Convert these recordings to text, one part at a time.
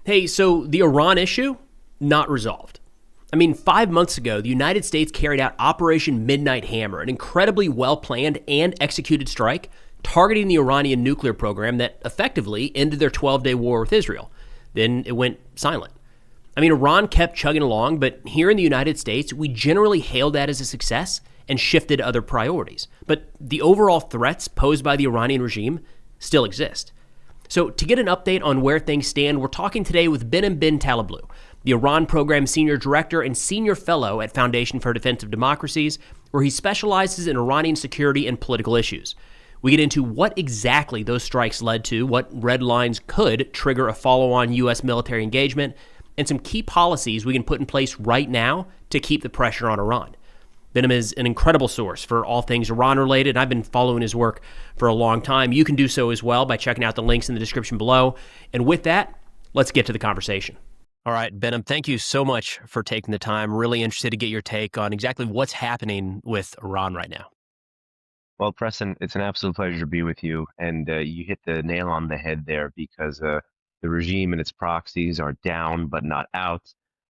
Hey, so the Iran issue, not resolved. I mean, 5 months ago, the United States carried out Operation Midnight Hammer, an incredibly well-planned and executed strike targeting the Iranian nuclear program that effectively ended their 12-day war with Israel. Then it went silent. I mean, Iran kept chugging along, but here in the United States, we generally hailed that as a success and shifted other priorities. But the overall threats posed by the Iranian regime still exist. So to get an update on where things stand, we're talking today with Behnam Ben-Taleblu, the Iran Program Senior Director and Senior Fellow at Foundation for Defense of Democracies, where he specializes in Iranian security and political issues. We get into what exactly those strikes led to, what red lines could trigger a follow-on U.S. military engagement, and some key policies we can put in place right now to keep the pressure on Iran. Behnam is an incredible source for all things Iran-related. I've been following his work for a long time. You can do so as well by checking out the links in the description below. And with that, let's get to the conversation. All right, Behnam, thank you so much for taking the time. Really interested to get your take on exactly what's happening with Iran right now. Well, Preston, it's an absolute pleasure to be with you. And you hit the nail on the head there because the regime and its proxies are down but not out.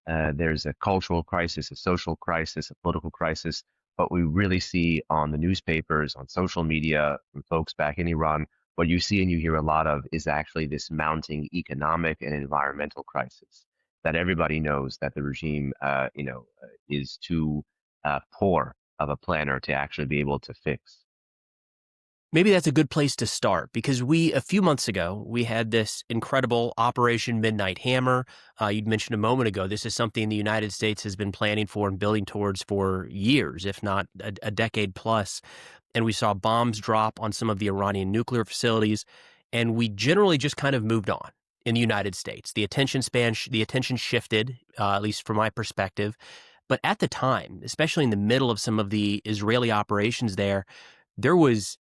There's a cultural crisis, a social crisis, a political crisis. What we really see on the newspapers, on social media, from folks back in Iran, what you see and you hear a lot of is actually this mounting economic and environmental crisis that everybody knows that the regime, is too poor of a planner to actually be able to fix. Maybe that's a good place to start because a few months ago, we had this incredible Operation Midnight Hammer. You'd mentioned a moment ago, this is something the United States has been planning for and building towards for years, if not a decade plus. And we saw bombs drop on some of the Iranian nuclear facilities, and we generally just kind of moved on in the United States. The attention shifted, at least from my perspective. But at the time, especially in the middle of some of the Israeli operations there was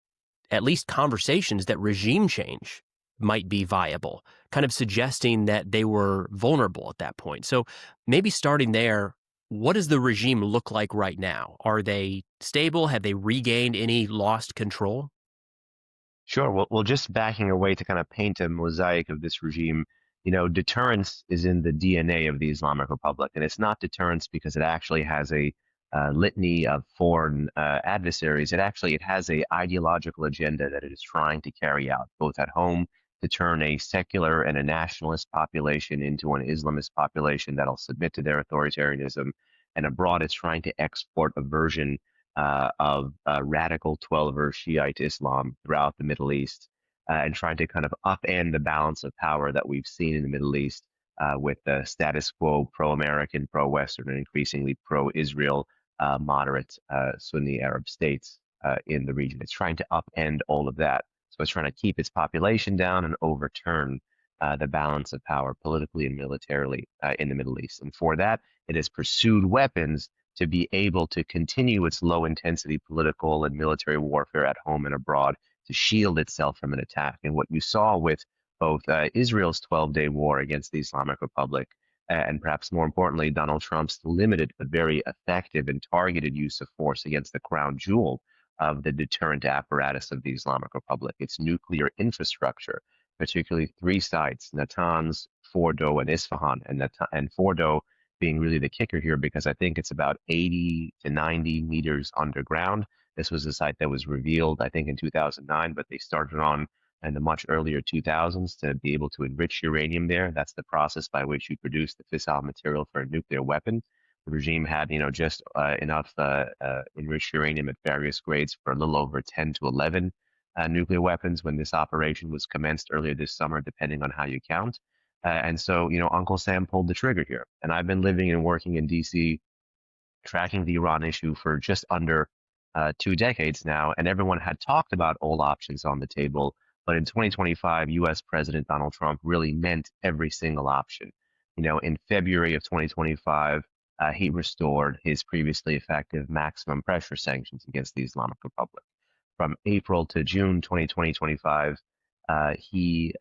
at least conversations that regime change might be viable, kind of suggesting that they were vulnerable at that point. So maybe starting there, what does the regime look like right now? Are they stable? Have they regained any lost control? Sure. Well, just backing away to kind of paint a mosaic of this regime, deterrence is in the DNA of the Islamic Republic. And it's not deterrence because it actually has a litany of foreign adversaries. It has a ideological agenda that it is trying to carry out, both at home to turn a secular and a nationalist population into an Islamist population that'll submit to their authoritarianism, and abroad it's trying to export a version of radical 12-verse Shiite Islam throughout the Middle East, and trying to kind of upend the balance of power that we've seen in the Middle East with the status quo pro-American, pro-Western, and increasingly pro-Israel moderate Sunni Arab states in the region. It's trying to upend all of that. So it's trying to keep its population down and overturn the balance of power politically and militarily in the Middle East. And for that, it has pursued weapons to be able to continue its low intensity political and military warfare at home and abroad to shield itself from an attack. And what you saw with both Israel's 12-day war against the Islamic Republic and perhaps more importantly, Donald Trump's limited but very effective and targeted use of force against the crown jewel of the deterrent apparatus of the Islamic Republic, its nuclear infrastructure, particularly three sites, Natanz, Fordo, and Isfahan, and Fordo being really the kicker here because I think it's about 80 to 90 meters underground. This was a site that was revealed, I think, in 2009, but they started on in the much earlier 2000s to be able to enrich uranium there. That's the process by which you produce the fissile material for a nuclear weapon. The regime had, just enough enriched uranium at various grades for a little over 10 to 11 nuclear weapons when this operation was commenced earlier this summer, depending on how you count. And so, Uncle Sam pulled the trigger here. And I've been living and working in D.C., tracking the Iran issue for just under 2 decades now, and everyone had talked about all options on the table. But in 2025, U.S. President Donald Trump really meant every single option. In February of 2025, he restored his previously effective maximum pressure sanctions against the Islamic Republic. From April to June 2025, he,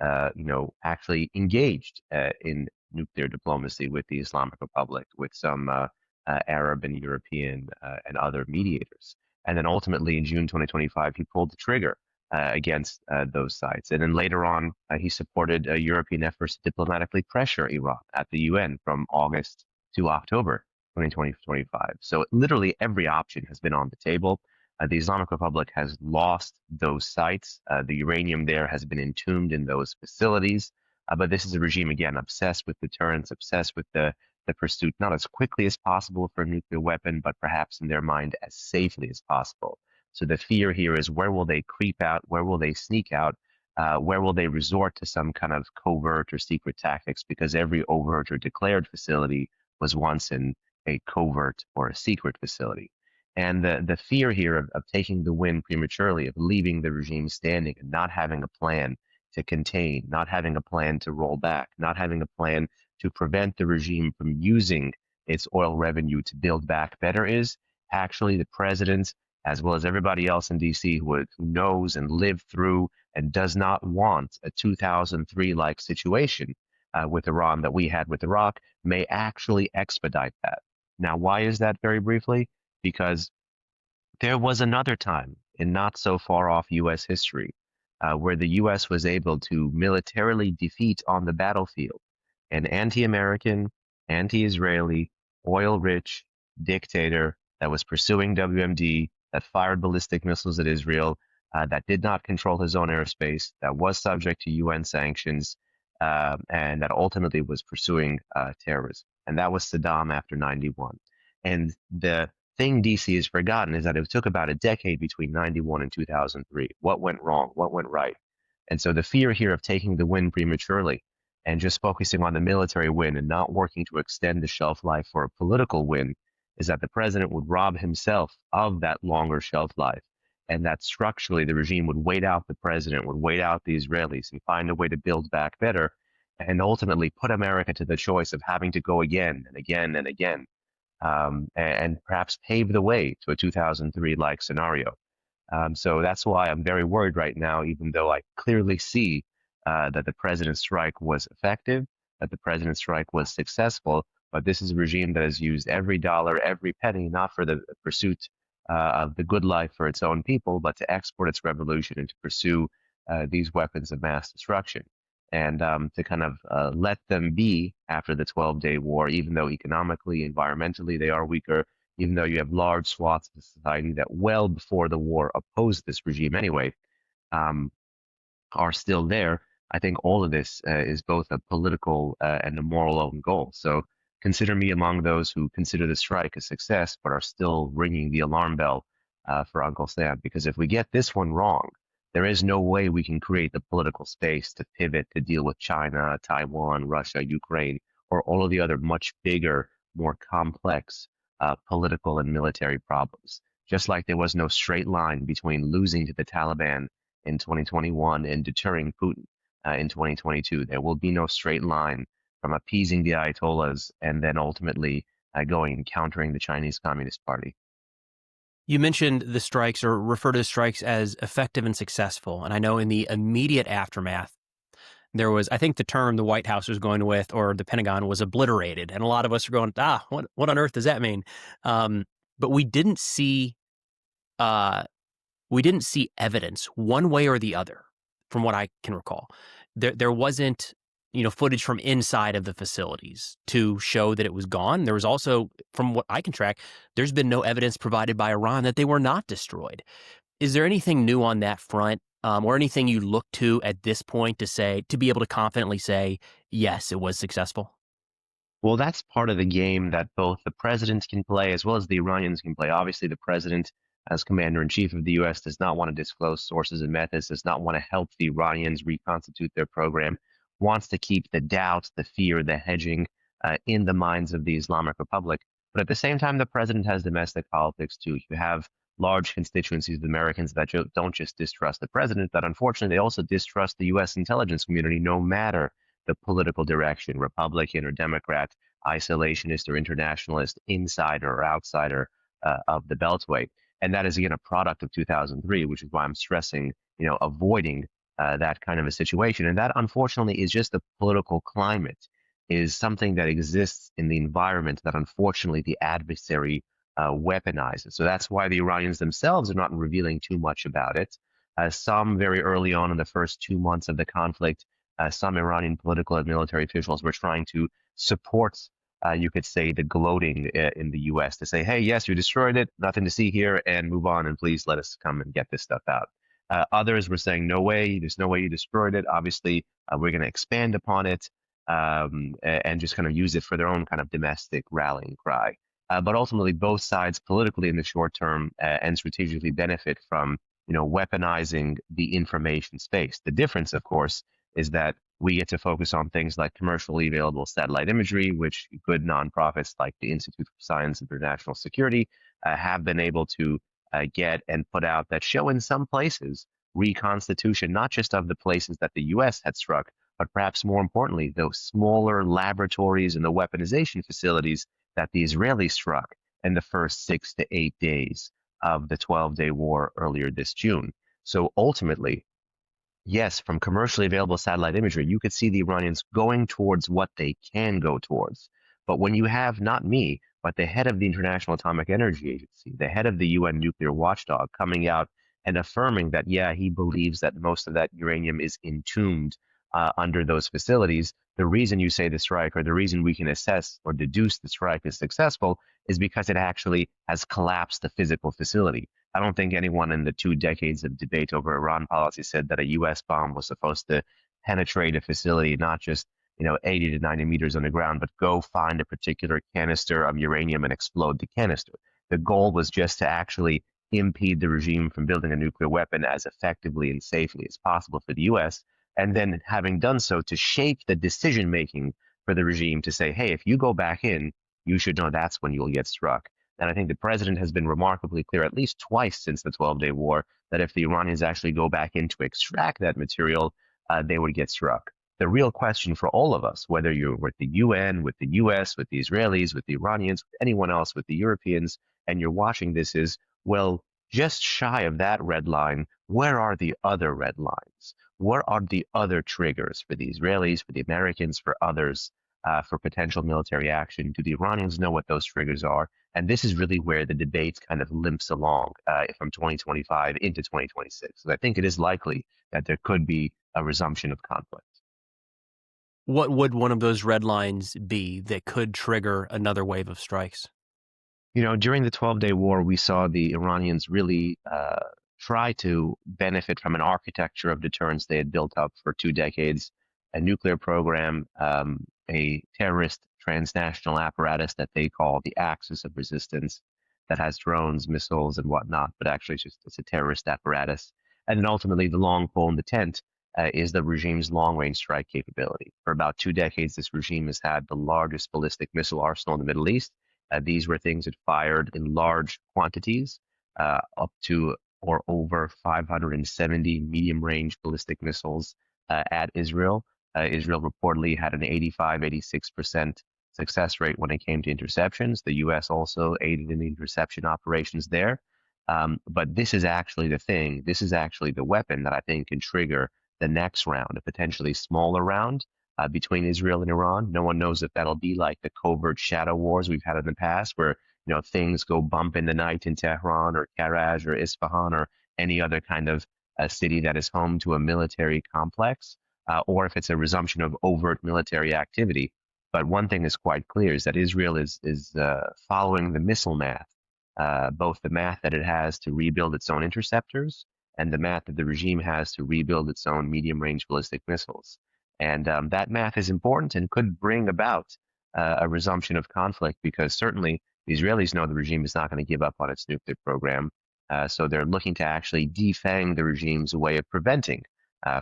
actually engaged in nuclear diplomacy with the Islamic Republic, with some Arab and European and other mediators. And then ultimately in June 2025, he pulled the trigger against those sites. And then later on, he supported European efforts to diplomatically pressure Iran at the UN from August to October 2025. So literally every option has been on the table. The Islamic Republic has lost those sites. The uranium there has been entombed in those facilities. But this is a regime, again, obsessed with deterrence, obsessed with the pursuit, not as quickly as possible for a nuclear weapon, but perhaps in their mind as safely as possible. So the fear here is, where will they creep out? Where will they sneak out? Where will they resort to some kind of covert or secret tactics? Because every overt or declared facility was once in a covert or a secret facility. And the fear here of taking the win prematurely, of leaving the regime standing and not having a plan to contain, not having a plan to roll back, not having a plan to prevent the regime from using its oil revenue to build back better, is actually the president, as well as everybody else in DC who knows and lived through and does not want a 2003-like situation with Iran that we had with Iraq, may actually expedite that. Now, why is that? Very briefly, because there was another time in not so far off U.S. history where the U.S. was able to militarily defeat on the battlefield an anti-American, anti-Israeli, oil-rich dictator that was pursuing WMD, that fired ballistic missiles at Israel, that did not control his own airspace, that was subject to UN sanctions, and that ultimately was pursuing terrorism. And that was Saddam after 91. And the thing DC has forgotten is that it took about a decade between 91 and 2003. What went wrong? What went right? And so the fear here of taking the win prematurely and just focusing on the military win and not working to extend the shelf life for a political win is that the president would rob himself of that longer shelf life, and that structurally the regime would wait out the president, would wait out the Israelis, and find a way to build back better, and ultimately put America to the choice of having to go again and again and again, and perhaps pave the way to a 2003-like scenario. So that's why I'm very worried right now, even though I clearly see that the president's strike was effective, that the president's strike was successful. But this is a regime that has used every dollar, every penny, not for the pursuit of the good life for its own people, but to export its revolution and to pursue these weapons of mass destruction. And to kind of let them be after the 12-day war, even though economically, environmentally, they are weaker, even though you have large swaths of society that well before the war opposed this regime anyway, are still there. I think all of this is both a political and a moral own goal. So consider me among those who consider the strike a success, but are still ringing the alarm bell for Uncle Sam. Because if we get this one wrong, there is no way we can create the political space to pivot to deal with China, Taiwan, Russia, Ukraine, or all of the other much bigger, more complex political and military problems. Just like there was no straight line between losing to the Taliban in 2021 and deterring Putin in 2022. There will be no straight line from appeasing the Ayatollahs and then ultimately going and countering the Chinese Communist Party. You mentioned the strikes, or refer to the strikes as effective and successful. And I know in the immediate aftermath, there was, I think the term the White House was going with, or the Pentagon, was obliterated. And a lot of us are going, what on earth does that mean? But we didn't see evidence one way or the other, from what I can recall. There wasn't footage from inside of the facilities to show that it was gone. There was also, from what I can track, there's been no evidence provided by Iran that they were not destroyed. Is there anything new on that front, or anything you look to at this point to be able to confidently say, yes, it was successful? Well, that's part of the game that both the president can play as well as the Iranians can play. Obviously, the president, as commander-in-chief of the U.S., does not want to disclose sources and methods, does not want to help the Iranians reconstitute their program, wants to keep the doubt, the fear, the hedging in the minds of the Islamic Republic. But at the same time, the president has domestic politics too. You have large constituencies of Americans that don't just distrust the president, but unfortunately they also distrust the U.S. intelligence community, no matter the political direction, Republican or Democrat, isolationist or internationalist, insider or outsider of the Beltway. And that is, again, a product of 2003, which is why I'm stressing, avoiding that kind of a situation. And that, unfortunately, is just the political climate, is something that exists in the environment that, unfortunately, the adversary weaponizes. So that's why the Iranians themselves are not revealing too much about it. Some very early on in the first 2 months of the conflict, some Iranian political and military officials were trying to support, you could say, the gloating in the U.S. to say, hey, yes, you destroyed it, nothing to see here, and move on, and please let us come and get this stuff out. Others were saying, no way, there's no way you destroyed it. Obviously, we're going to expand upon it and just kind of use it for their own kind of domestic rallying cry. But ultimately, both sides politically in the short term and strategically benefit from weaponizing the information space. The difference, of course, is that we get to focus on things like commercially available satellite imagery, which good nonprofits like the Institute for Science and International Security have been able to get and put out that show in some places reconstitution, not just of the places that the U.S. had struck, but perhaps more importantly, those smaller laboratories and the weaponization facilities that the Israelis struck in the first 6 to 8 days of the 12-day war earlier this June. So ultimately, yes, from commercially available satellite imagery, you could see the Iranians going towards what they can go towards. But when you have not me, but the head of the International Atomic Energy Agency, the head of the UN nuclear watchdog, coming out and affirming that, yeah, he believes that most of that uranium is entombed under those facilities, the reason you say the strike, or the reason we can assess or deduce the strike is successful, is because it actually has collapsed the physical facility. I don't think anyone in the 2 decades of debate over Iran policy said that a U.S. bomb was supposed to penetrate a facility, not just 80 to 90 meters underground, but go find a particular canister of uranium and explode the canister. The goal was just to actually impede the regime from building a nuclear weapon as effectively and safely as possible for the U.S., and then having done so, to shape the decision making for the regime to say, hey, if you go back in, you should know that's when you'll get struck. And I think the president has been remarkably clear at least twice since the 12-day war that if the Iranians actually go back in to extract that material, they would get struck. The real question for all of us, whether you're with the UN, with the US, with the Israelis, with the Iranians, with anyone else, with the Europeans, and you're watching this, is, well, just shy of that red line, where are the other red lines? What are the other triggers for the Israelis, for the Americans, for others, for potential military action? Do the Iranians know what those triggers are? And this is really where the debate kind of limps along from 2025 into 2026. And I think it is likely that there could be a resumption of conflict. What would one of those red lines be that could trigger another wave of strikes? During the 12-day war, we saw the Iranians really try to benefit from an architecture of deterrence they had built up for 2 decades, a nuclear program, a terrorist transnational apparatus that they call the Axis of Resistance, that has drones, missiles, and whatnot, but actually it's a terrorist apparatus. And then ultimately, the long pole in the tent is the regime's long-range strike capability. For about 2 decades, this regime has had the largest ballistic missile arsenal in the Middle East. These were things that fired in large quantities, up to or over 570 medium-range ballistic missiles at Israel. Israel reportedly had an 86% success rate when it came to interceptions. The U.S. also aided in the interception operations there. But this is actually the thing. This is actually the weapon that I think can trigger the next round, a potentially smaller round between Israel and Iran. No one knows if that'll be like the covert shadow wars we've had in the past, where things go bump in the night in Tehran or Karaj or Isfahan or any other kind of city that is home to a military complex, or if it's a resumption of overt military activity. But one thing is quite clear, is that Israel is following the missile math, both the math that it has to rebuild its own interceptors and the math that the regime has to rebuild its own medium-range ballistic missiles. And that math is important and could bring about a resumption of conflict, because certainly the Israelis know the regime is not going to give up on its nuclear program. So they're looking to actually defang the regime's way of preventing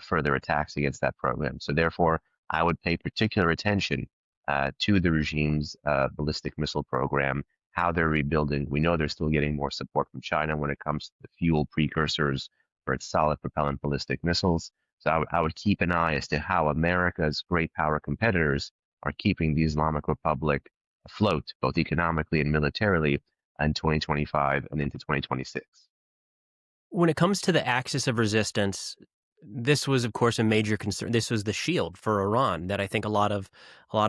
further attacks against that program. So therefore, I would pay particular attention to the regime's ballistic missile program, how they're rebuilding. We know they're still getting more support from China when it comes to the fuel precursors for its solid propellant ballistic missiles. So I would keep an eye as to how America's great power competitors are keeping the Islamic Republic afloat, both economically and militarily, in 2025 and into 2026. When it comes to the axis of resistance, this was, of course, a major concern. This was the shield for Iran that I think a lot of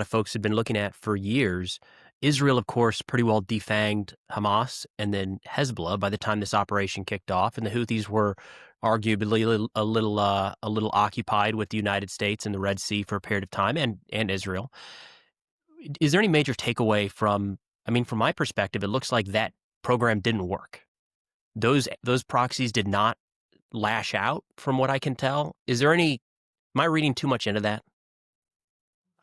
folks had been looking at for years. Israel, of course, pretty well defanged Hamas and then Hezbollah by the time this operation kicked off, and the Houthis were arguably a little occupied with the United States and the Red Sea for a period of time, and Israel. Is there any major takeaway from? I mean, from my perspective, it looks like that program didn't work. Those proxies did not lash out, from what I can tell. Is there any? Am I reading too much into that?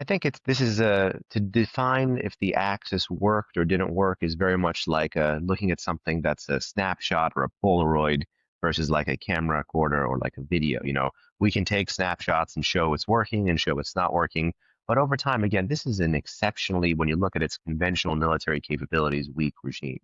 I think this is to define if the axis worked or didn't work is very much like looking at something that's a snapshot or a Polaroid versus like a camera recorder or like a video. We can take snapshots and show it's working and show it's not working. But over time, again, this is an exceptionally, when you look at its conventional military capabilities, weak regime.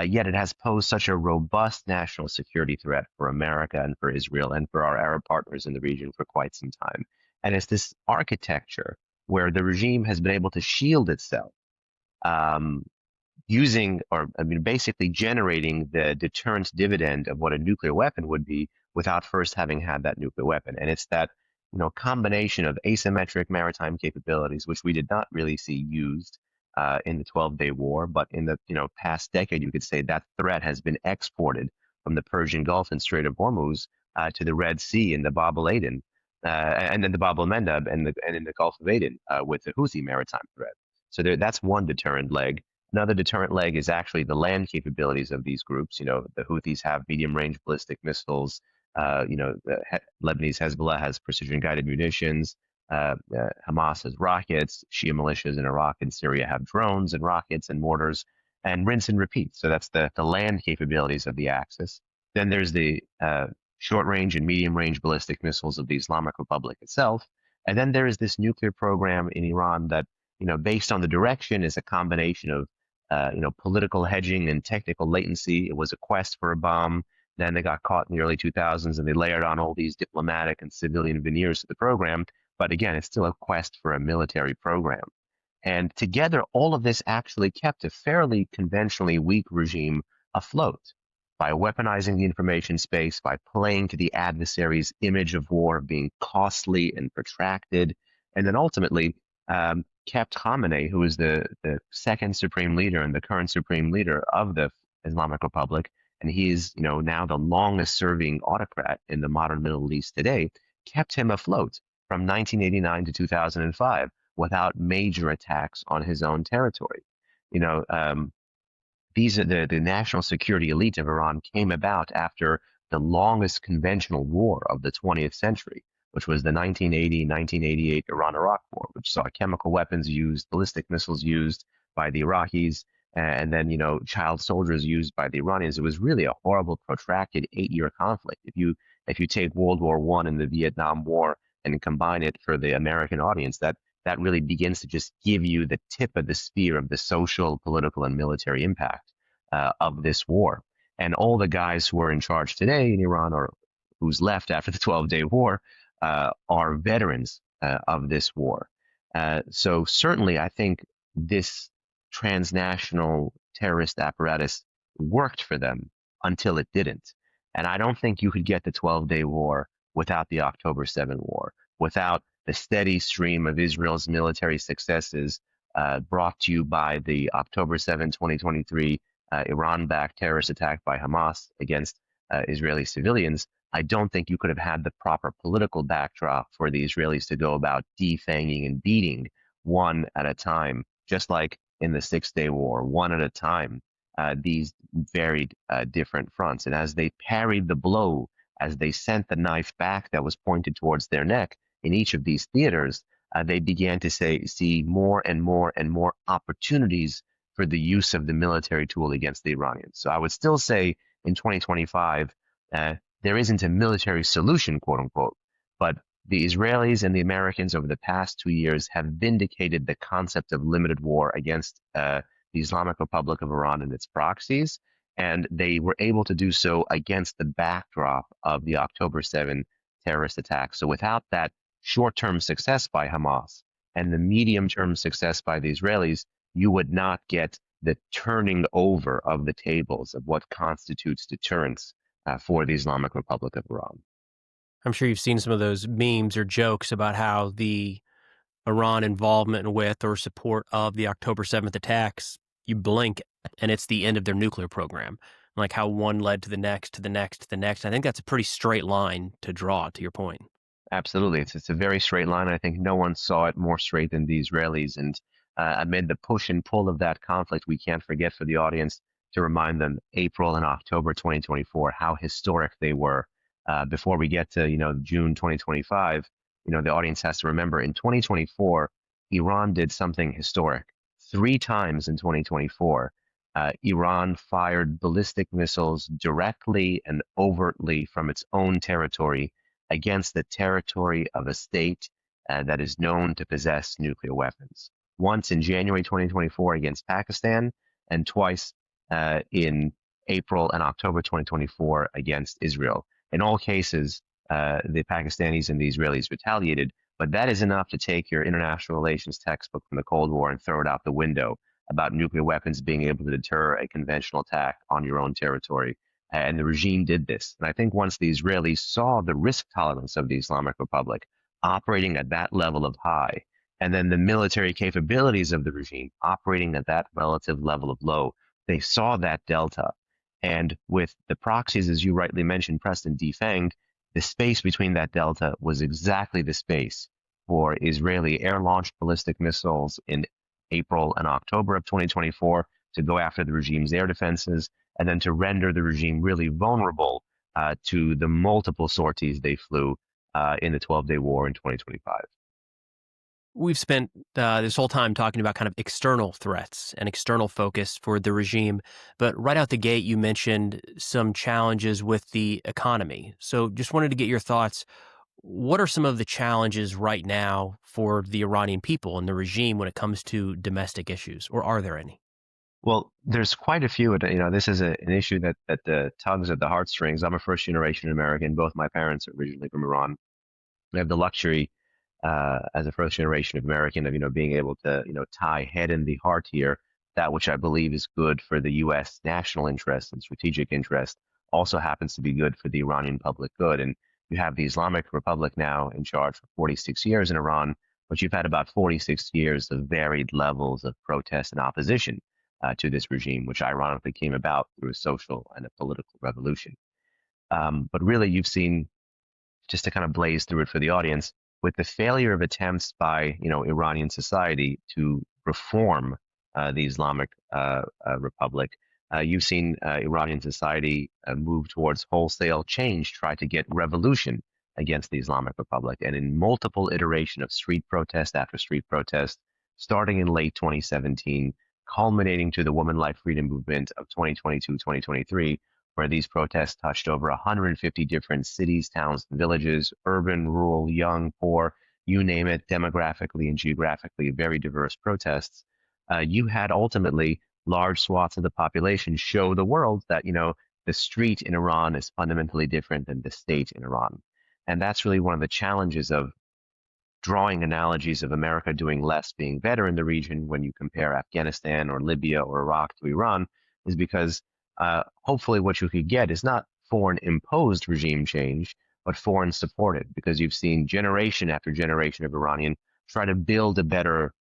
Yet it has posed such a robust national security threat for America and for Israel and for our Arab partners in the region for quite some time. And it's this architecture where the regime has been able to shield itself um, basically generating the deterrent dividend of what a nuclear weapon would be without first having had that nuclear weapon. And it's that, combination of asymmetric maritime capabilities, which we did not really see used in the 12-day war, but in the, past decade, you could say that threat has been exported from the Persian Gulf and Strait of Hormuz to the Red Sea and the Bab el Aden, and then the Bab el Mandeb and in the Gulf of Aden with the Houthi maritime threat. So that's one deterrent leg. Another deterrent leg is actually the land capabilities of these groups. The Houthis have medium-range ballistic missiles. The Lebanese Hezbollah has precision-guided munitions. Hamas has rockets. Shia militias in Iraq and Syria have drones and rockets and mortars, and rinse and repeat. So that's the land capabilities of the Axis. Then there's the short-range and medium-range ballistic missiles of the Islamic Republic itself. And then there is this nuclear program in Iran that, based on the direction, is a combination of political hedging and technical latency. It was a quest for a bomb. Then they got caught in the early 2000s and they layered on all these diplomatic and civilian veneers to the program. But again, it's still a quest for a military program. And together, all of this actually kept a fairly conventionally weak regime afloat by weaponizing the information space, by playing to the adversary's image of war being costly and protracted, and then ultimately kept Khamenei, who is the second supreme leader and the current supreme leader of the Islamic Republic, and he is now the longest serving autocrat in the modern Middle East today, kept him afloat from 1989 to 2005 without major attacks on his own territory. These are the national security elite of Iran came about after the longest conventional war of the 20th century, which was the 1980-1988 Iran-Iraq War, which saw chemical weapons used, ballistic missiles used by the Iraqis, and then, child soldiers used by the Iranians. It was really a horrible, protracted 8-year conflict. If you take World War I and the Vietnam War and combine it for the American audience, that really begins to just give you the tip of the spear of the social, political, and military impact of this war. And all the guys who are in charge today in Iran, or who's left after the 12-day war, are veterans of this war. So certainly, I think this transnational terrorist apparatus worked for them until it didn't. And I don't think you could get the 12-day war without the October 7 war, without the steady stream of Israel's military successes brought to you by the October 7, 2023 Iran-backed terrorist attack by Hamas against Israeli civilians. I don't think you could have had the proper political backdrop for the Israelis to go about defanging and beating one at a time, just like in the Six-Day War, one at a time, these varied different fronts. And as they parried the blow, as they sent the knife back that was pointed towards their neck in each of these theaters, they began to see more and more and more opportunities for the use of the military tool against the Iranians. So I would still say in 2025, there isn't a military solution, quote unquote, but the Israelis and the Americans over the past 2 years have vindicated the concept of limited war against the Islamic Republic of Iran and its proxies. And they were able to do so against the backdrop of the October 7 terrorist attack. So without that short-term success by Hamas and the medium-term success by the Israelis, you would not get the turning over of the tables of what constitutes deterrence for the Islamic Republic of Iran. I'm sure you've seen some of those memes or jokes about how the Iran involvement with or support of the October 7th attacks, you blink and it's the end of their nuclear program. like how one led to the next, to the next, to the next. I think that's a pretty straight line to draw, to your point. Absolutely. It's a very straight line. I think no one saw it more straight than the Israelis. And amid the push and pull of that conflict, we can't forget for the audience to remind them April and October 2024, how historic they were. Before we get to, June 2025, the audience has to remember in 2024, Iran did something historic. 3 times in 2024, Iran fired ballistic missiles directly and overtly from its own territory against the territory of a state that is known to possess nuclear weapons. Once in January 2024 against Pakistan, and twice in April and October 2024 against Israel. In all cases, the Pakistanis and the Israelis retaliated, but that is enough to take your international relations textbook from the Cold War and throw it out the window about nuclear weapons being able to deter a conventional attack on your own territory. And the regime did this. And I think once the Israelis saw the risk tolerance of the Islamic Republic operating at that level of high, and then the military capabilities of the regime operating at that relative level of low, they saw that delta. And with the proxies, as you rightly mentioned, Preston, defanged, the space between that delta was exactly the space for Israeli air-launched ballistic missiles in April and October of 2024 to go after the regime's air defenses, and then to render the regime really vulnerable to the multiple sorties they flew in the 12-day war in 2025. We've spent this whole time talking about kind of external threats and external focus for the regime, but right out the gate, you mentioned some challenges with the economy. So just wanted to get your thoughts. What are some of the challenges right now for the Iranian people and the regime when it comes to domestic issues, or are there any? Well, there's quite a few. This is an issue that tugs at the heartstrings. I'm a first-generation American. Both my parents are originally from Iran. I have the luxury as a first generation of American of, being able to, tie head in the heart here, that which I believe is good for the U.S. national interest and strategic interest also happens to be good for the Iranian public good. And you have the Islamic Republic now in charge for 46 years in Iran, but you've had about 46 years of varied levels of protest and opposition to this regime, which ironically came about through a social and a political revolution. But really, you've seen, just to kind of blaze through it for the audience, with the failure of attempts by Iranian society to reform the Islamic Republic, you've seen Iranian society move towards wholesale change, try to get revolution against the Islamic Republic, and in multiple iteration of street protest after street protest, starting in late 2017, culminating to the Women Life Freedom Movement of 2022-2023, where these protests touched over 150 different cities, towns, and villages, urban, rural, young, poor, you name it, demographically and geographically, very diverse protests. You had ultimately large swaths of the population show the world that, the street in Iran is fundamentally different than the state in Iran. And that's really one of the challenges of drawing analogies of America doing less, being better in the region when you compare Afghanistan or Libya or Iraq to Iran, is because hopefully what you could get is not foreign imposed regime change, but foreign supported, because you've seen generation after generation of Iranian try to build a better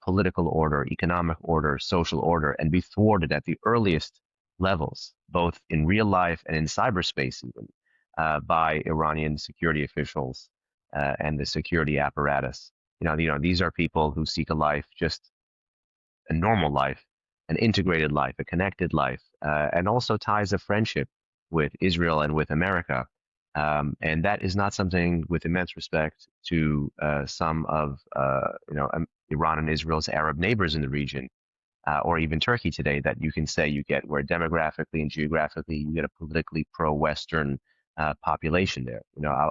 political order, economic order, social order, and be thwarted at the earliest levels, both in real life and in cyberspace even, by Iranian security officials and the security apparatus. These are people who seek a life, just a normal life, an integrated life, a connected life, and also ties of friendship with Israel and with America. And that is not something, with immense respect to some of Iran and Israel's Arab neighbors in the region, or even Turkey today, that you can say you get, where demographically and geographically you get a politically pro-Western population there.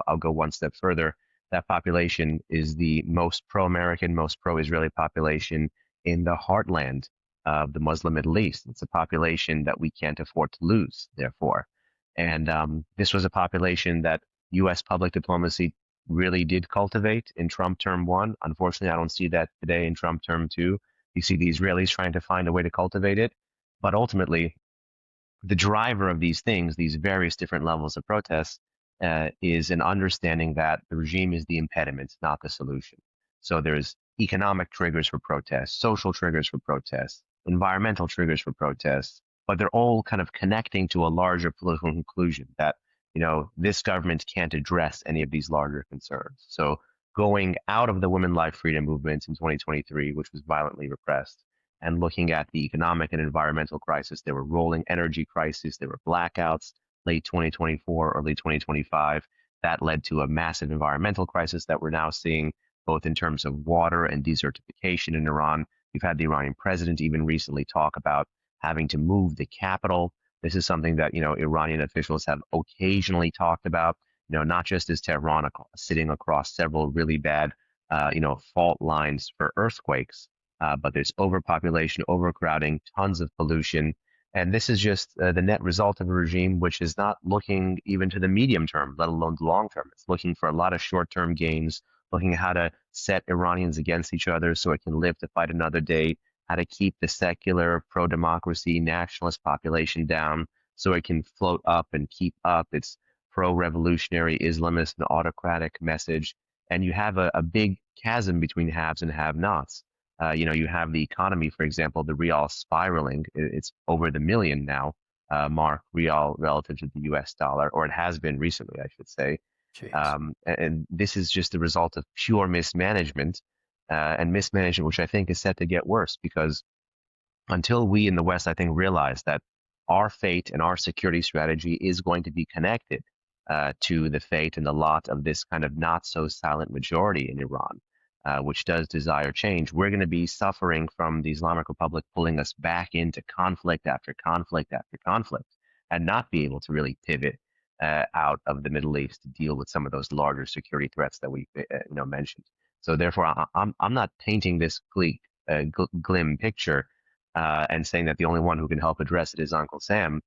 I'll go one step further. That population is the most pro-American, most pro-Israeli population in the heartland of the Muslim Middle East. It's a population that we can't afford to lose, therefore. And this was a population that U.S. public diplomacy really did cultivate in Trump term one. Unfortunately, I don't see that today in Trump term two. You see the Israelis trying to find a way to cultivate it. But ultimately, the driver of these things, these various different levels of protests, is an understanding that the regime is the impediment, not the solution. So there's economic triggers for protests, social triggers for protests, environmental triggers for protests, but they're all kind of connecting to a larger political conclusion that, this government can't address any of these larger concerns. So going out of the women life freedom movement in 2023, which was violently repressed, and looking at the economic and environmental crisis, there were rolling energy crises, there were blackouts late 2024, early 2025. That led to a massive environmental crisis that we're now seeing, both in terms of water and desertification in Iran. You've had the Iranian president even recently talk about having to move the capital. This is something that, Iranian officials have occasionally talked about. Not just is Tehran sitting across several really bad, fault lines for earthquakes, but there's overpopulation, overcrowding, tons of pollution. And this is just the net result of a regime which is not looking even to the medium term, let alone the long term. It's looking for a lot of short-term gains, looking at how to set Iranians against each other so it can live to fight another day, how to keep the secular, pro-democracy, nationalist population down so it can float up and keep up its pro-revolutionary Islamist and autocratic message. And you have a big chasm between haves and have-nots. You have the economy, for example, the rial spiraling. It's over the million now, mark, rial relative to the US dollar, or it has been recently, I should say. And this is just the result of pure mismanagement, and mismanagement, which I think is set to get worse, because until we in the West, I think, realize that our fate and our security strategy is going to be connected to the fate and the lot of this kind of not so silent majority in Iran, which does desire change, we're going to be suffering from the Islamic Republic pulling us back into conflict after conflict after conflict, and not be able to really pivot out of the Middle East to deal with some of those larger security threats that we mentioned. So therefore, I'm not painting this glim picture and saying that the only one who can help address it is Uncle Sam,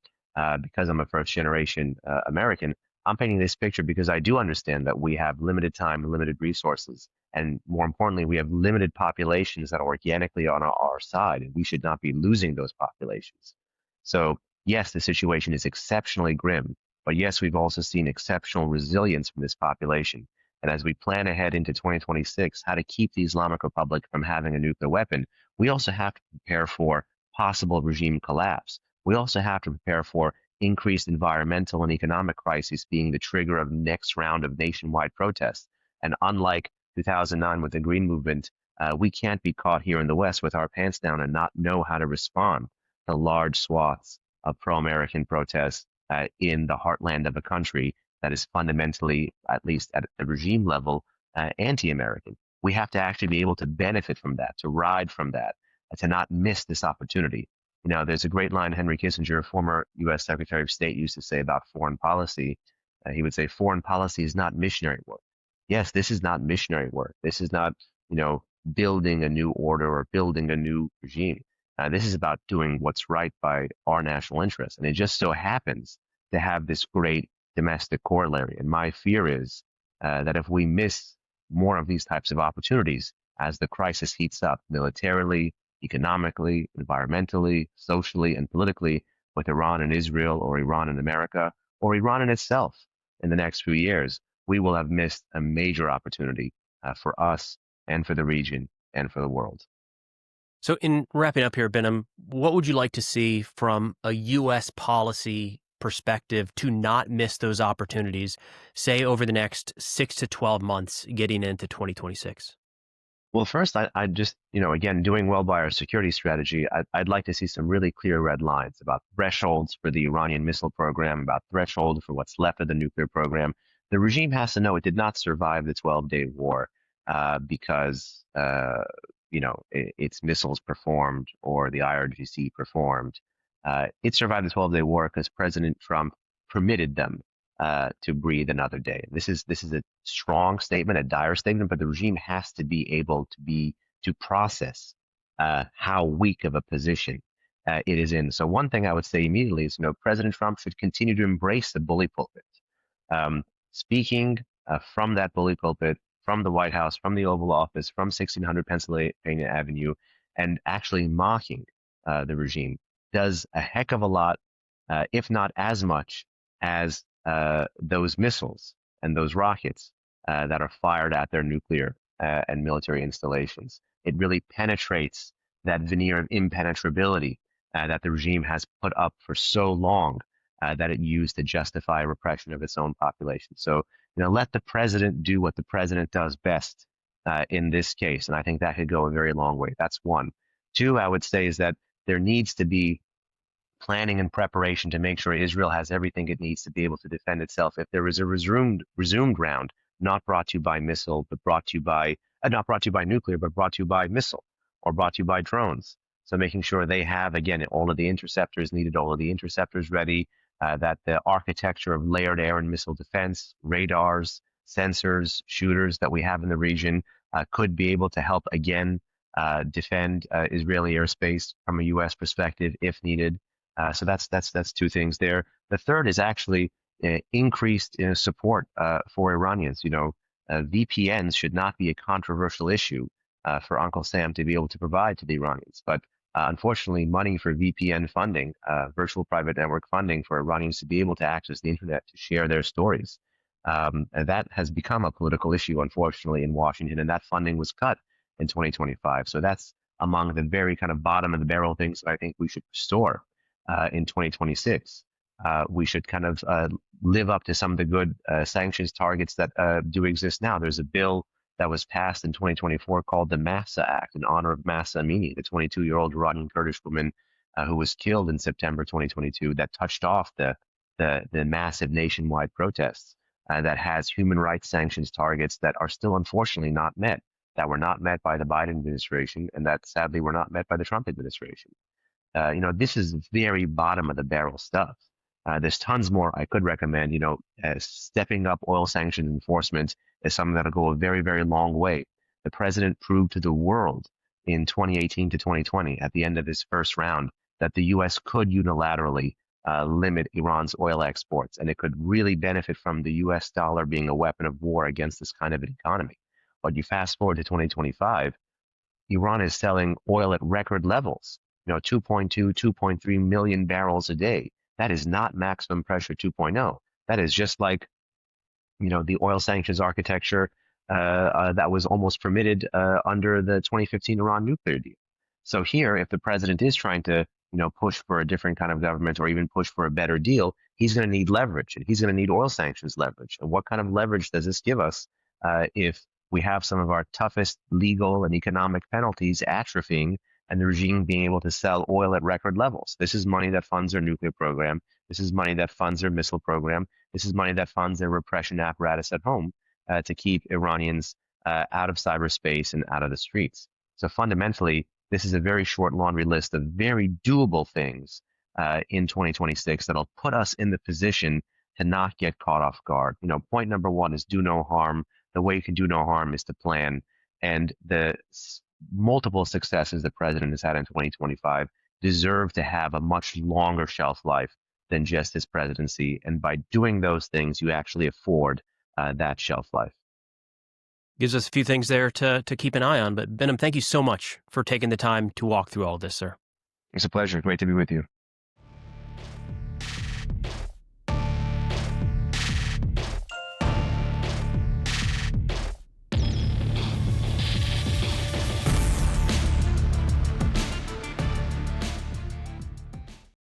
because I'm a first generation American. I'm painting this picture because I do understand that we have limited time, limited resources, and more importantly, we have limited populations that are organically on our side, and we should not be losing those populations. So yes, the situation is exceptionally grim, but yes, we've also seen exceptional resilience from this population. And as we plan ahead into 2026, how to keep the Islamic Republic from having a nuclear weapon, we also have to prepare for possible regime collapse. We also have to prepare for increased environmental and economic crises being the trigger of next round of nationwide protests. And unlike 2009 with the Green Movement, we can't be caught here in the West with our pants down and not know how to respond to large swaths of pro-American protests in the heartland of a country that is fundamentally, at least at the regime level, anti-American. We have to actually be able to benefit from that, to ride from that, to not miss this opportunity. There's a great line Henry Kissinger, former U.S. Secretary of State, used to say about foreign policy. He would say, foreign policy is not missionary work. Yes, this is not missionary work. This is not, building a new order or building a new regime. This is about doing what's right by our national interests. And it just so happens to have this great domestic corollary. And my fear is that if we miss more of these types of opportunities as the crisis heats up militarily, economically, environmentally, socially, and politically with Iran and Israel, or Iran and America, or Iran in itself in the next few years, we will have missed a major opportunity for us and for the region and for the world. So in wrapping up here, Behnam, what would you like to see from a U.S. policy perspective to not miss those opportunities, say over the next 6 to 12 months getting into 2026? Well, first, I just, again, doing well by our security strategy, I'd like to see some really clear red lines about thresholds for the Iranian missile program, about threshold for what's left of the nuclear program. The regime has to know it did not survive the 12-day war because, its missiles performed or the IRGC performed. It survived the 12-day war because President Trump permitted them to breathe another day. This is a strong statement, a dire statement, but the regime has to be able to process how weak of a position it is in. So one thing I would say immediately is, President Trump should continue to embrace the bully pulpit, speaking from that bully pulpit, from the White House, from the Oval Office, from 1600 Pennsylvania Avenue, and actually mocking the regime does a heck of a lot, if not as much as those missiles and those rockets that are fired at their nuclear and military installations. It really penetrates that veneer of impenetrability that the regime has put up for so long that it used to justify repression of its own population. So, let the president do what the president does best in this case. And I think that could go a very long way. That's one. Two, I would say, is that there needs to be planning and preparation to make sure Israel has everything it needs to be able to defend itself. If there is a resumed round, not brought to you by missile, but brought to you by, not brought to you by nuclear, but brought to you by missile or brought to you by drones. So making sure they have, again, all of the interceptors needed, all of the interceptors ready, that the architecture of layered air and missile defense, radars, sensors, shooters that we have in the region could be able to help, again, defend Israeli airspace from a U.S. perspective if needed. So that's two things there. The third is actually increased support for Iranians. VPNs should not be a controversial issue for Uncle Sam to be able to provide to the Iranians. But unfortunately, money for VPN funding, virtual private network funding for Iranians to be able to access the internet to share their stories, and that has become a political issue, unfortunately, in Washington. And that funding was cut in 2025. So that's among the very kind of bottom of the barrel things that I think we should restore in 2026. We should kind of live up to some of the good sanctions targets that do exist now. There's a bill that was passed in 2024 called the Mahsa Act in honor of Mahsa Amini, the 22-year-old Iranian Kurdish woman who was killed in September 2022, that touched off the massive nationwide protests, that has human rights sanctions targets that are still unfortunately not met, that were not met by the Biden administration, and that sadly were not met by the Trump administration. This is very bottom of the barrel stuff. There's tons more I could recommend. Stepping up oil sanctions enforcement is something that'll go a very, very long way. The president proved to the world in 2018 to 2020, at the end of his first round, that the U.S. could unilaterally limit Iran's oil exports, and it could really benefit from the U.S. dollar being a weapon of war against this kind of an economy. But you fast forward to 2025, Iran is selling oil at record levels, 2.2, 2.3 million barrels a day. That is not maximum pressure 2.0. That is just like, the oil sanctions architecture that was almost permitted under the 2015 Iran nuclear deal. So here, if the president is trying to, push for a different kind of government or even push for a better deal, he's going to need leverage, and he's going to need oil sanctions leverage. And what kind of leverage does this give us if we have some of our toughest legal and economic penalties atrophying and the regime being able to sell oil at record levels? This is money that funds their nuclear program. This is money that funds their missile program. This is money that funds their repression apparatus at home to keep Iranians out of cyberspace and out of the streets. So fundamentally, this is a very short laundry list of very doable things in 2026 that'll put us in the position to not get caught off guard. Point number one is do no harm. The way you can do no harm is to plan. And the multiple successes the president has had in 2025 deserve to have a much longer shelf life than just his presidency. And by doing those things, you actually afford that shelf life. Gives us a few things there to keep an eye on. But Behnam, thank you so much for taking the time to walk through all this, sir. It's a pleasure. Great to be with you.